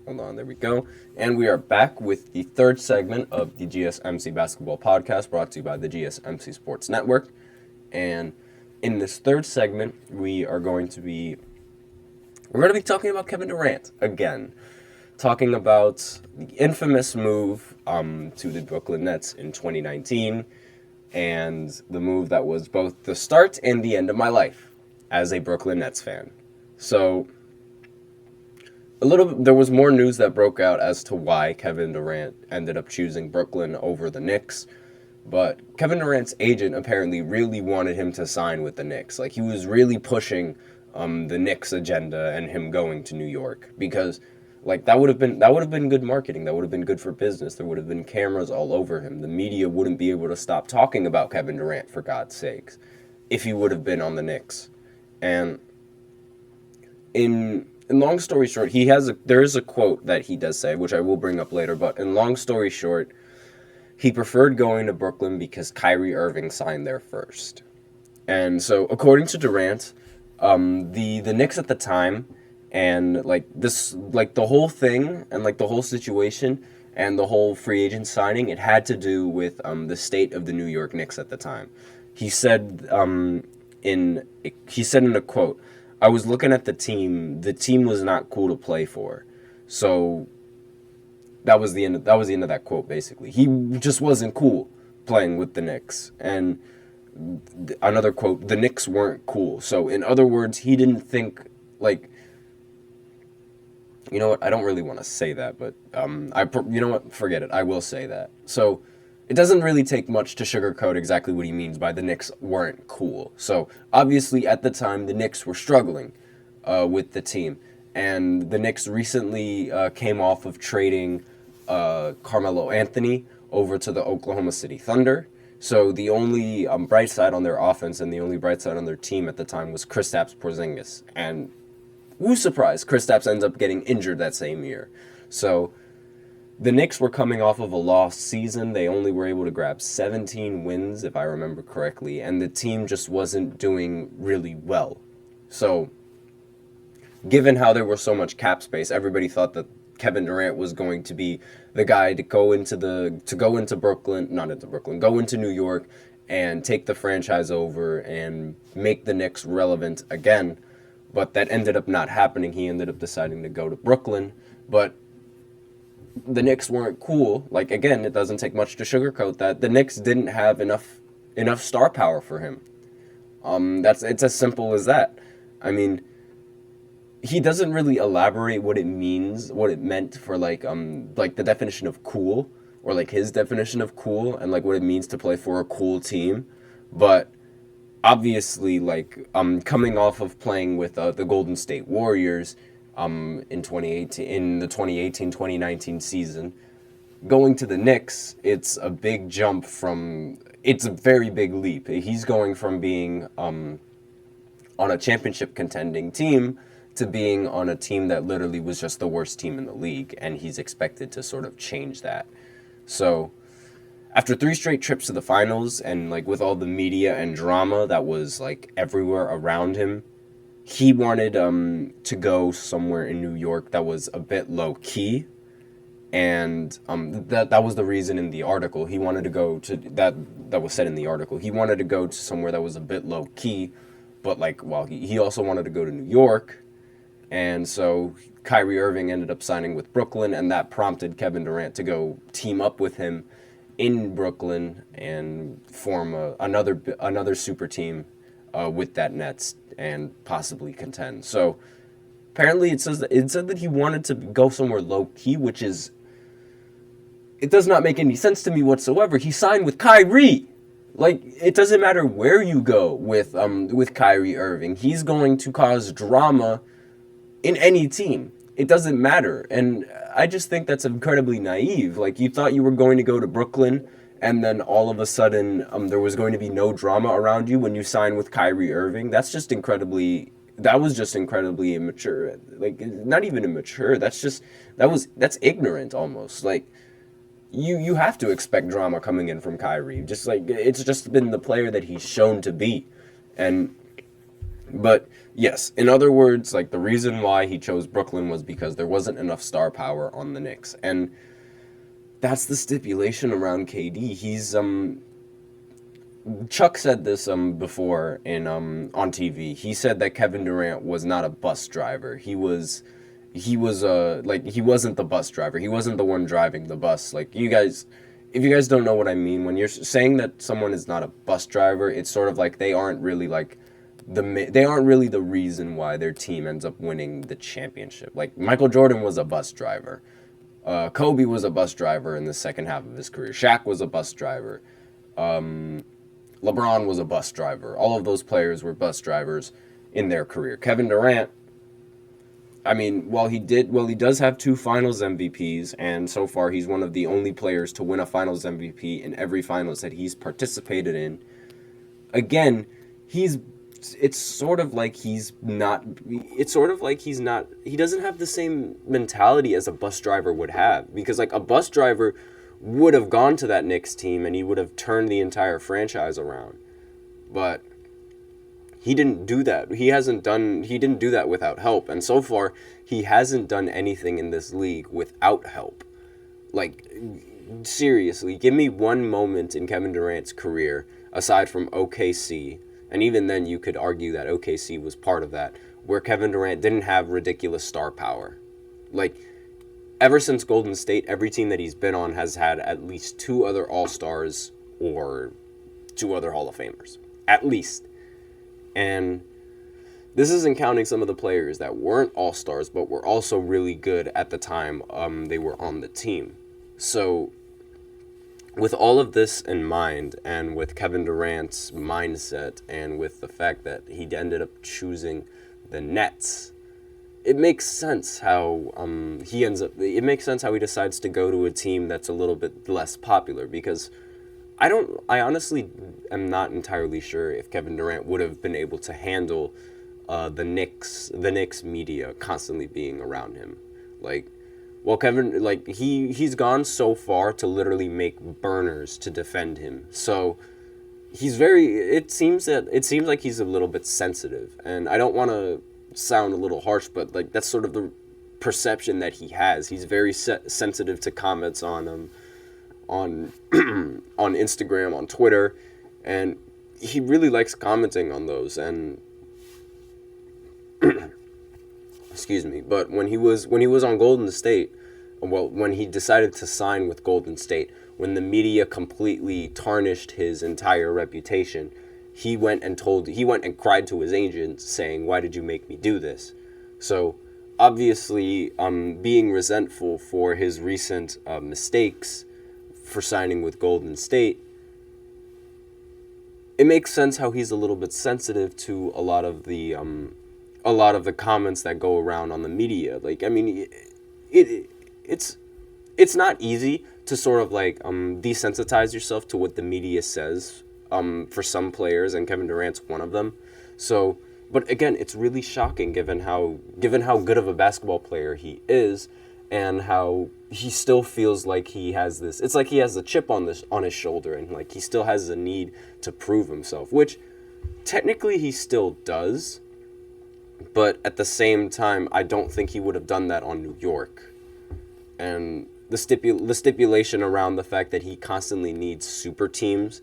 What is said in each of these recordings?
Hold on, there we go. And we are back with the third segment of the GSMC Basketball Podcast, brought to you by the GSMC Sports Network. And in this third segment, we're going to be talking about Kevin Durant again, talking about the infamous move to the Brooklyn Nets in 2019, and the move that was both the start and the end of my life as a Brooklyn Nets fan. So there was more news that broke out as to why Kevin Durant ended up choosing Brooklyn over the Knicks. But Kevin Durant's agent apparently really wanted him to sign with the Knicks. Like, he was really pushing the Knicks agenda and him going to New York, because like that would have been good marketing. That would have been good for business. There would have been cameras all over him. The media wouldn't be able to stop talking about Kevin Durant, for God's sakes, if he would have been on the Knicks. And in long story short, there is a quote that he does say, which I will bring up later, but in long story short, he preferred going to Brooklyn because Kyrie Irving signed there first. And so, according to Durant, the Knicks at the time, and the whole thing, and the whole situation, and the whole free agent signing, it had to do with the state of the New York Knicks at the time. He said in a quote, "I was looking at the team. The team was not cool to play for." So that was the end of that quote, basically. He just wasn't cool playing with the Knicks. And another quote, "The Knicks weren't cool." So in other words, he didn't think, you know what? I don't really want to say that, but you know what? Forget it. I will say that. So it doesn't really take much to sugarcoat exactly what he means by the Knicks weren't cool. So obviously at the time, the Knicks were struggling with the team. And the Knicks recently came off of trading Carmelo Anthony over to the Oklahoma City Thunder. So the only bright side on their offense and the only bright side on their team at the time was Kristaps Porzingis. And who's surprised? Kristaps ends up getting injured that same year. So the Knicks were coming off of a lost season. They only were able to grab 17 wins, if I remember correctly, and the team just wasn't doing really well. So given how there was so much cap space, everybody thought that Kevin Durant was going to be the guy to go into New York and take the franchise over and make the Knicks relevant again. But that ended up not happening. He ended up deciding to go to Brooklyn. But the Knicks weren't cool. Again, it doesn't take much to sugarcoat that. The Knicks didn't have enough star power for him. It's as simple as that. I mean, he doesn't really elaborate what it meant for the definition of cool, or his definition of cool, and what it means to play for a cool team. But obviously, coming off of playing with the Golden State Warriors in the 2018-2019 season, going to the Knicks, it's a big jump it's a very big leap. He's going from being on a championship contending team to being on a team that literally was just the worst team in the league, and he's expected to sort of change that. So after 3 straight trips to the finals, and with all the media and drama that was everywhere around him, he wanted to go somewhere in New York that was a bit low key, and that was the reason in the article. He wanted to go to that was said in the article. He wanted to go to somewhere that was a bit low key, but he also wanted to go to New York, and so Kyrie Irving ended up signing with Brooklyn, and that prompted Kevin Durant to go team up with him in Brooklyn and form another super team with that Nets and possibly contend. So apparently it said that he wanted to go somewhere low key, which is, it does not make any sense to me whatsoever. He signed with Kyrie. It doesn't matter where you go with Kyrie Irving. He's going to cause drama in any team. It doesn't matter. And I just think that's incredibly naive. You thought you were going to go to Brooklyn, and then all of a sudden there was going to be no drama around you when you signed with Kyrie Irving. That was just incredibly immature. Not even immature. That's ignorant almost. You have to expect drama coming in from Kyrie. It's just been the player that he's shown to be. And But yes, in other words, like the reason why he chose Brooklyn was because there wasn't enough star power on the Knicks. And that's the stipulation around KD. He's Chuck said this before in on TV. He said that Kevin Durant was not a bus driver. He was like he wasn't the bus driver. He wasn't the one driving the bus. Like you guys, if you guys don't know what I mean, when you're saying that someone is not a bus driver, it's sort of like they aren't really like they aren't really the reason why their team ends up winning the championship. Like Michael Jordan was a bus driver. Kobe was a bus driver in the second half of his career. Shaq was a bus driver. LeBron was a bus driver. All of those players were bus drivers in their career. Kevin Durant, I mean, while he does have 2 Finals MVPs, and so far he's one of the only players to win a Finals MVP in every Finals that he's participated in. Again, it's sort of like he doesn't have the same mentality as a bus driver would have, because like a bus driver would have gone to that Knicks team and he would have turned the entire franchise around. But he didn't do that. He didn't do that without help. And so far, he hasn't done anything in this league without help. Like, seriously, give me one moment in Kevin Durant's career, aside from OKC, and even then you could argue that OKC was part of that, where Kevin Durant didn't have ridiculous star power. Like, ever since Golden State, every team that he's been on has had at least 2 other All-Stars or 2 other Hall of Famers. At least. And this isn't counting some of the players that weren't All-Stars, but were also really good at the time they were on the team. So, with all of this in mind, and with Kevin Durant's mindset, and with the fact that he ended up choosing the Nets, it makes sense how it makes sense how he decides to go to a team that's a little bit less popular, because I honestly am not entirely sure if Kevin Durant would have been able to handle the Knicks media constantly being around him. Like, well, Kevin, like he's gone so far to literally make burners to defend him. So it seems like he's a little bit sensitive, and I don't want to sound a little harsh, but like that's sort of the perception that he has. He's very sensitive to comments on on Instagram, on Twitter, and he really likes commenting on those. And excuse me, but when he was on Golden State, well, when he decided to sign with Golden State, when the media completely tarnished his entire reputation, he went and cried to his agent saying, "Why did you make me do this?" So obviously, being resentful for his recent mistakes for signing with Golden State, it makes sense how he's a little bit sensitive to a lot of the comments that go around on the media. Like, I mean, it's not easy to sort of like desensitize yourself to what the media says for some players, and Kevin Durant's one of them. So, but again, it's really shocking given how good of a basketball player he is, and how he still feels like he has this. It's like he has a chip on his shoulder, and like he still has the need to prove himself, which technically he still does. But at the same time, I don't think he would have done that on New York. And the stipulation around the fact that he constantly needs super teams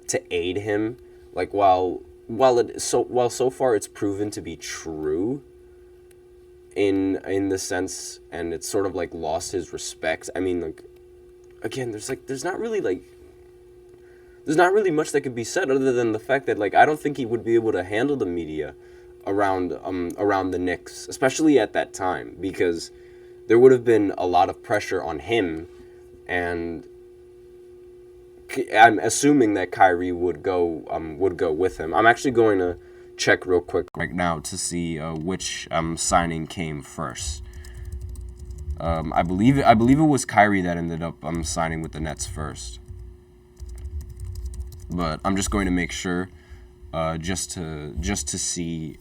to aid him, like while so far it's proven to be true in the sense, and it's sort of like lost his respect. I mean, like, again, there's not really much that could be said other than the fact that, like, I don't think he would be able to handle the media around the Knicks, especially at that time, because there would have been a lot of pressure on him, and I'm assuming that Kyrie would go with him. I'm actually going to check real quick right now to see which signing came first. I believe it was Kyrie that ended up signing with the Nets first, but I'm just going to make sure just to see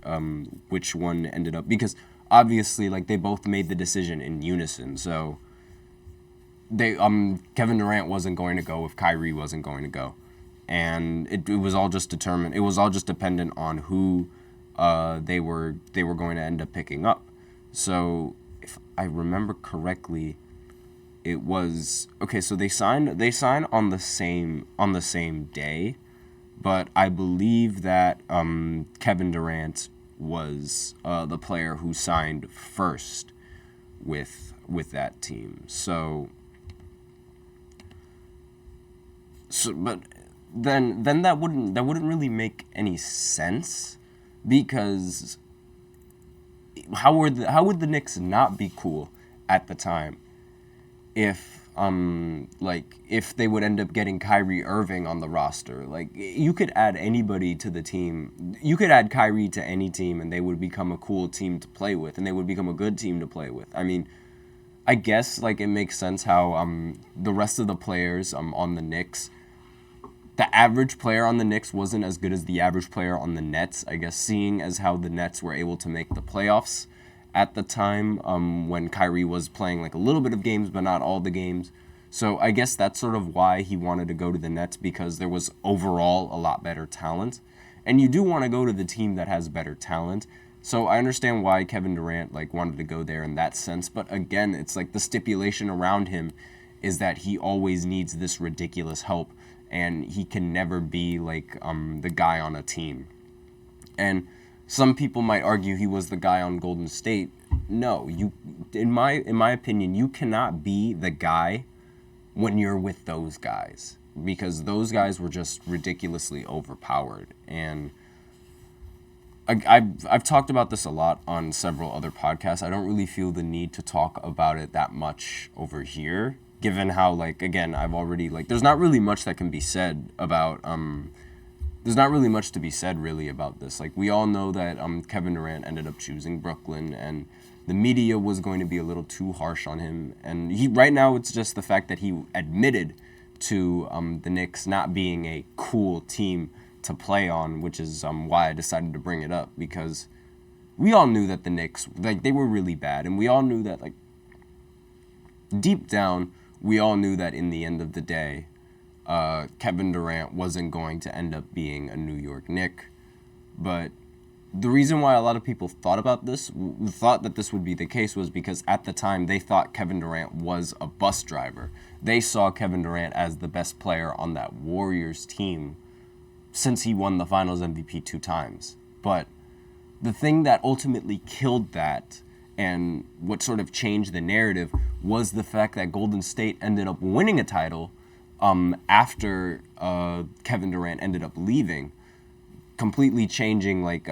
which one ended up, because obviously, like, they both made the decision in unison. So they Kevin Durant wasn't going to go if Kyrie wasn't going to go, and it was all just determined. It was all just dependent on who they were going to end up picking up. So if I remember correctly, it was okay. So they signed on the same day, but I believe that Kevin Durant was the player who signed first with that team. So but then that wouldn't really make any sense, because how would the Knicks not be cool at the time if if they would end up getting Kyrie Irving on the roster? Like, you could add anybody to the team. You could add Kyrie to any team and they would become a cool team to play with, and they would become a good team to play with. I mean, I guess like it makes sense how the rest of the players on the Knicks, the average player on the Knicks wasn't as good as the average player on the Nets, I guess, seeing as how the Nets were able to make the playoffs at the time when Kyrie was playing like a little bit of games but not all the games. So I guess that's sort of why he wanted to go to the Nets, because there was overall a lot better talent. And you do want to go to the team that has better talent. So I understand why Kevin Durant like wanted to go there in that sense, but again, it's like the stipulation around him is that he always needs this ridiculous help, and he can never be like the guy on a team. And some people might argue he was the guy on Golden State. No, in my opinion, you cannot be the guy when you're with those guys, because those guys were just ridiculously overpowered. And I've talked about this a lot on several other podcasts. I don't really feel the need to talk about it that much over here, given how, like, again, I've already, like, there's not really much that can be said about, there's not really much to be said, really, about this. Like, we all know that Kevin Durant ended up choosing Brooklyn, and the media was going to be a little too harsh on him. And right now, it's just the fact that he admitted to the Knicks not being a cool team to play on, which is why I decided to bring it up, because we all knew that the Knicks, like, they were really bad, and we all knew that, like, deep down, we all knew that in the end of the day, Kevin Durant wasn't going to end up being a New York Knick. But the reason why a lot of people thought that this would be the case, was because at the time they thought Kevin Durant was a bus driver. They saw Kevin Durant as the best player on that Warriors team since he won the Finals MVP 2 times. But the thing that ultimately killed that, and what sort of changed the narrative, was the fact that Golden State ended up winning a title after Kevin Durant ended up leaving, completely changing like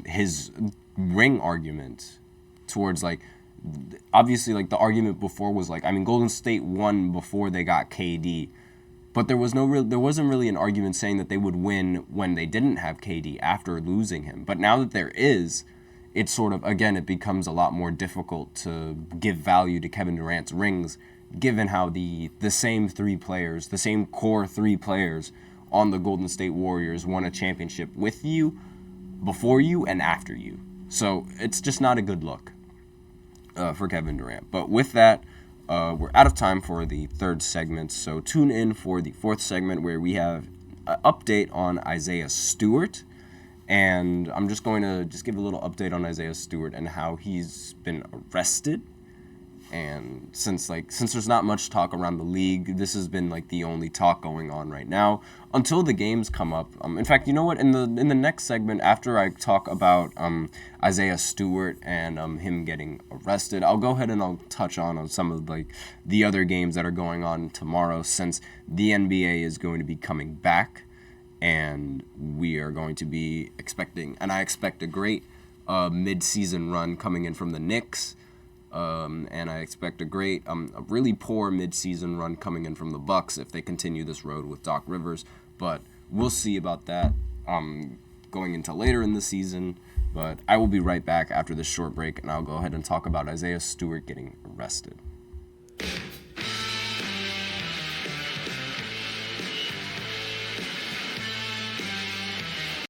his ring argument towards, like, obviously, like, the argument before was like, I mean, Golden State won before they got KD, but there wasn't really an argument saying that they would win when they didn't have KD after losing him. But now that there is, it's sort of, again, it becomes a lot more difficult to give value to Kevin Durant's rings, given how the same core three players on the Golden State Warriors won a championship with you, before you, and after you. So it's just not a good look for Kevin Durant. But with that, we're out of time for the third segment, so tune in for the fourth segment, where we have an update on Isaiah Stewart. And I'm just going to give a little update on Isaiah Stewart and how he's been arrested. And since there's not much talk around the league, this has been like the only talk going on right now until the games come up. In fact, you know what? In the next segment, after I talk about Isaiah Stewart and him getting arrested, I'll go ahead and I'll touch on some of like the other games that are going on tomorrow, since the NBA is going to be coming back, and we are going to be expecting, and I expect a great mid-season run coming in from the Knicks. And I expect a really poor mid-season run coming in from the Bucks if they continue this road with Doc Rivers. But we'll see about that going into later in the season. But I will be right back after this short break, and I'll go ahead and talk about Isaiah Stewart getting arrested.